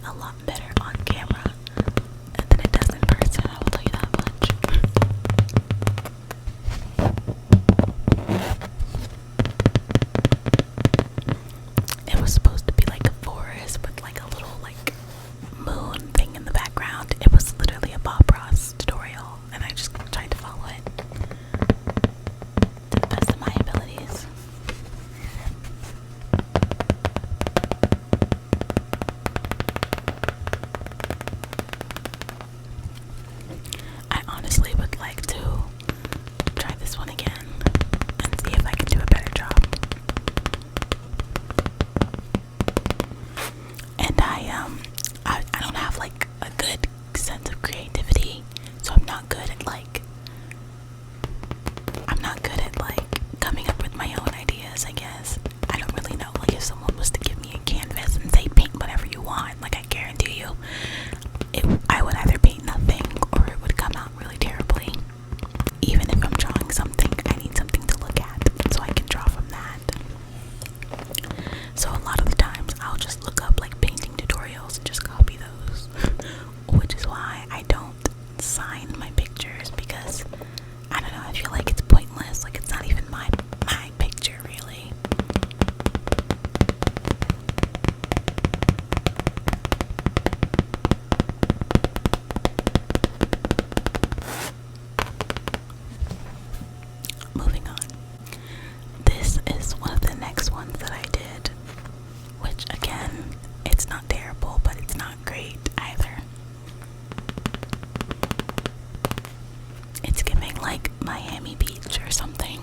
a lot better on camera than it does in person, I will tell you that much. It was supposed to be like a forest with like a little like moon thing in the background. It was literally a Bob Ross tutorial, and I just tried to follow it to the best of my abilities. I honestly would like to try this one again and see if I can do a better job. And I don't have like a good sense of creativity, so I'm not good at coming up with my own ideas, I guess. I don't really know, like if someone was to give me a canvas and say paint whatever you want, like I guarantee you I would either paint nothing or it would come out really terribly. Even if I'm drawing something, I need something to look at so I can draw from that. So a lot of the times I'll just look up like painting tutorials and just copy those, which is why I don't sign my pictures, because I don't know, I feel like it's pointless, like it's not even my picture really. Moving on. This is one of the next ones that I did, which again, it's not terrible, but it's not great either. It's giving like Miami Beach or something.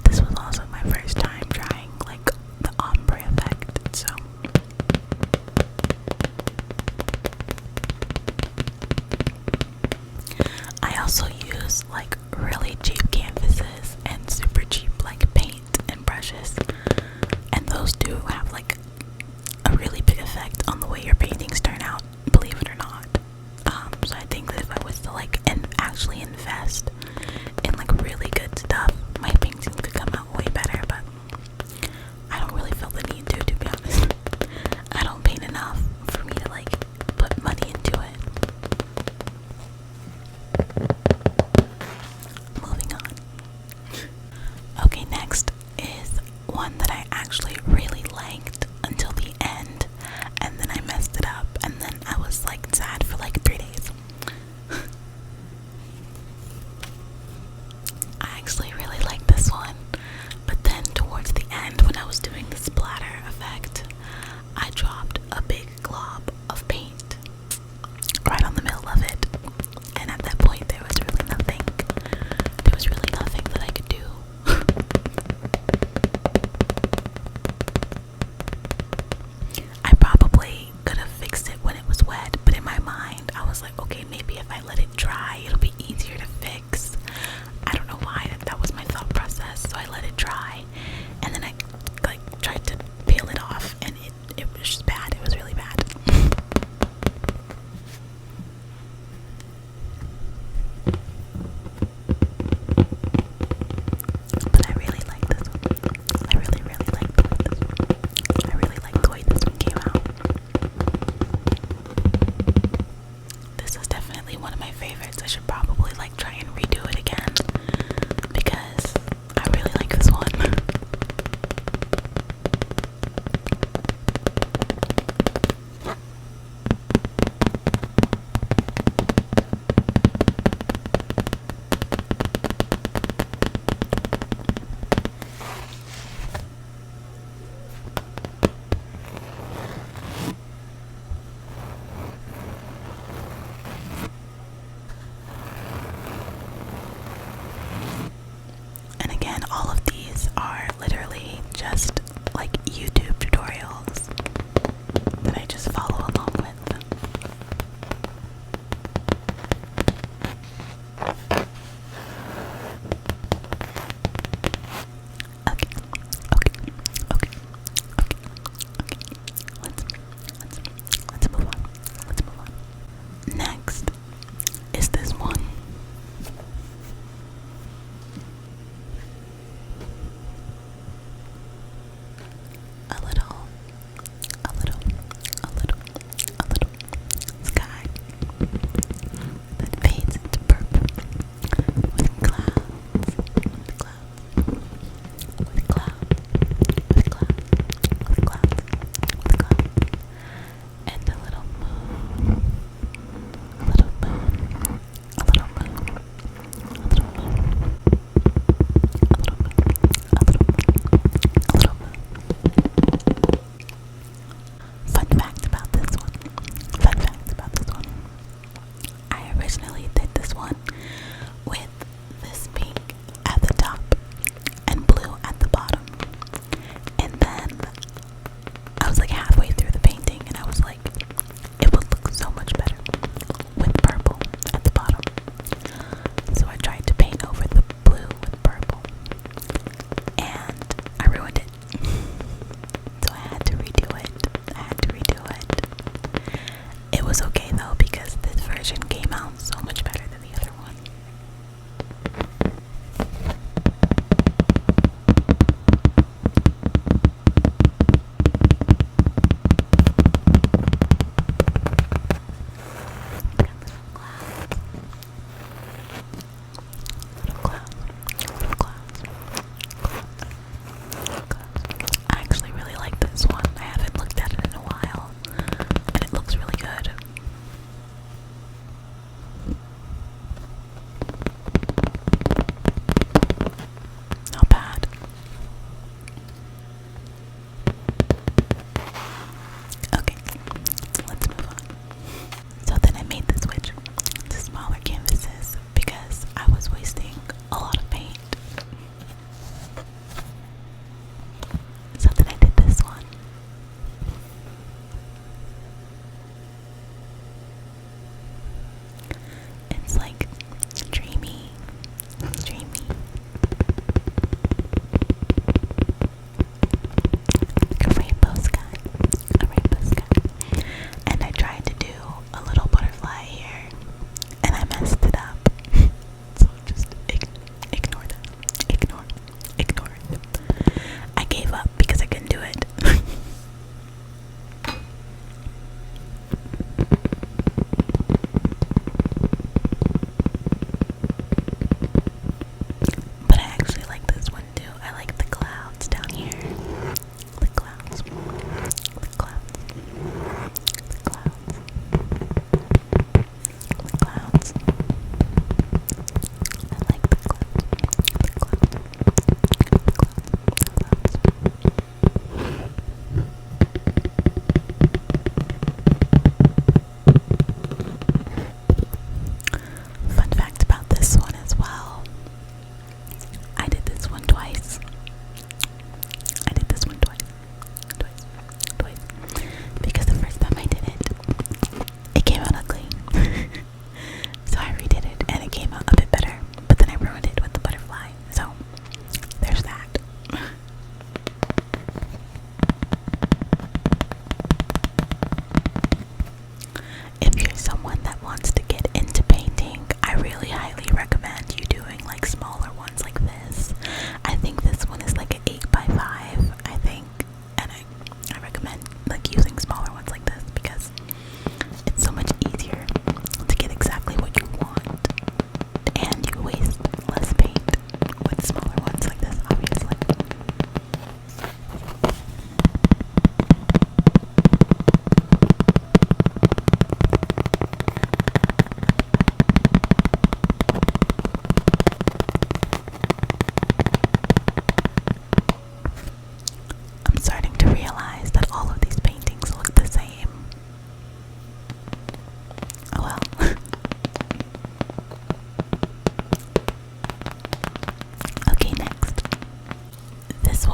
This was also my first time trying like the ombre effect, so I also use like really cheap canvases and super cheap like paint and brushes, and those do have like a really big effect on the way your paintings turn out, believe it or not. So I think that if I was to like actually invest in like really good stuff, my paintings could come out way better, but I don't really feel the need to be honest. I don't paint enough for me to like put money into it. Moving on. Okay, next is one that I actually really liked until the end, and then I messed it up, and then I was like sad for like 3 days. I actually really like this one, but then towards the end when I was doing the splatter effect, I dropped a big glob of paint right on the middle of it, and at that point there was really nothing that I could do. I probably could have fixed it when it was wet, but in my mind I was like, okay, maybe if I let it dry it'll be easier to fix. I don't know why that was my thought process, so I let it dry, and then I like tried to peel it off, and it was just bad. It was really bad. But I really like this one. I really like this one. I really like the way this one came out. This is definitely one of my favorites. I should probably literally just like YouTube tutorials that I just follow along with. Okay, okay, okay, okay, okay. Let's move on. Let's move on. Next is this one. A little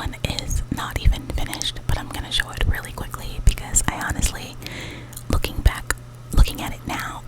one is not even finished, but I'm gonna show it really quickly because I honestly, looking at it now